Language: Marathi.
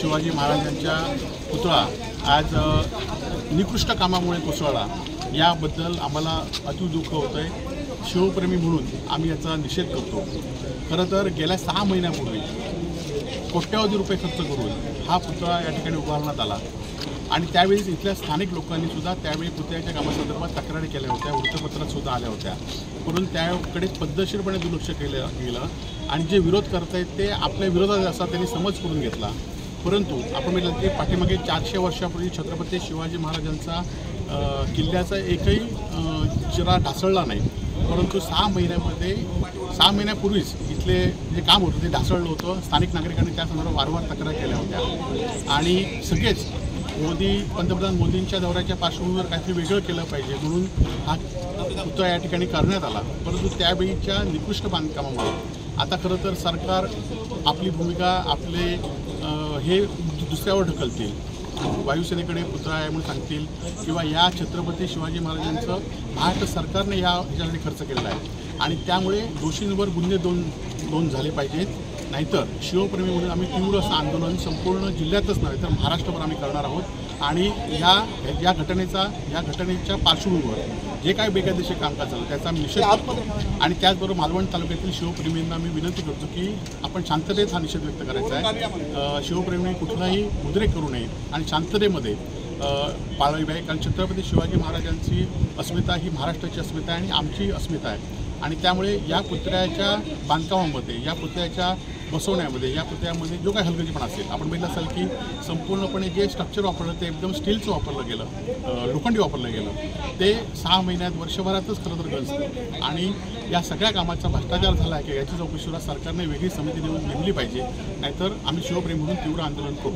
शिवाजी महाराजांचा पुतळा आज निकृष्ट कामामुळे कोसळला, याबद्दल आम्हाला अति दुःख होतं आहे। शिवप्रेमी म्हणून आम्ही याचा निषेध करतो। खरं तर गेल्या 6 महिन्यापूर्वी कोट्यवधी रुपये खर्च करून हा पुतळा या ठिकाणी उभारण्यात आला आणि त्यावेळी इथल्या स्थानिक लोकांनी सुद्धा त्यावेळी पुतळ्याच्या कामासंदर्भात तक्रारी केल्या होत्या, वृत्तपत्रात सुद्धा आल्या होत्या, परंतु त्याकडे पद्धतशीरपणे दुर्लक्ष केलं गेलं आणि जे विरोध करतायत ते आपल्या विरोधात असा त्यांनी समज करून घेतला। परंतु आपण म्हटलं की पाठीमागे 400 वर्षापूर्वी छत्रपती शिवाजी महाराजांचा किल्ल्याचा एकही चिरा ढासळला नाही, परंतु 6 महिन्यापूर्वीच इथले जे काम होतं ते ढासळलं होतं। स्थानिक नागरिकांनी त्या संदर्भात वारंवार तक्रार केल्या होत्या आणि सगळेच पंतप्रधान मोदींच्या दौऱ्याच्या पार्श्वभूमीवर काहीतरी वेगळं केलं पाहिजे म्हणून हा पुतळा या ठिकाणी करण्यात आला। परंतु त्यावेळीच्या निकृष्ट बांधकामामुळे आता खरं तर सरकार आपली भूमिका हे दुसऱ्यावर ढकलतील, वायुसेनेकडे पुतळा आहे म्हणून सांगतील किंवा या छत्रपती शिवाजी महाराजांचं महाराष्ट्र सरकारने ह्याच्यासाठी खर्च केलेला आहे आणि त्यामुळे दोषींवर गुन्हे नोंद झाले पाहिजेत। नाहीतर शिवप्रेमी म्हणून आम्ही तीव्र असं आंदोलन संपूर्ण जिल्ह्यातच नव्हे तर महाराष्ट्रभर आम्ही करणार आहोत आणि या घटनेच्या पार्श्वभूमीवर जे काही बेकायदेशीर कामकाज झालं त्याचा आम्ही निषेध करतो आणि त्याचबरोबर मालवण तालुक्यातील शिवप्रेमींना मी विनंती करतो की आपण शांततेत हा निषेध व्यक्त करायचा आहे। शिवप्रेमी कुठलाही उद्रेक करू नये आणि शांततेमध्ये पाळावी पाहिजे, कारण छत्रपती शिवाजी महाराजांची अस्मिता ही महाराष्ट्राची अस्मिता आहे आणि आमची अस्मिता आहे आणि त्यामुळे या पुतळ्याच्या बांधकामामध्ये, या पुतळ्याच्या बसवण्यामध्ये, या पुतळ्यामध्ये जो काही हलगर्जीपणा असेल, आपण बघितलं असाल की संपूर्णपणे जे स्ट्रक्चर वापरलं ते एकदम स्टीलचं वापरलं गेलं, लोखंडी वापरलं गेलं, ते 6 महिन्यात वर्षभरातच खरं तर गंजतं आणि या सगळ्या कामाचा भ्रष्टाचार झाला आहे की याची चौकशीला सरकारने वेगळी समिती नेमली पाहिजे, नाहीतर आम्ही शिवप्रेमी म्हणून तीव्र आंदोलन करू।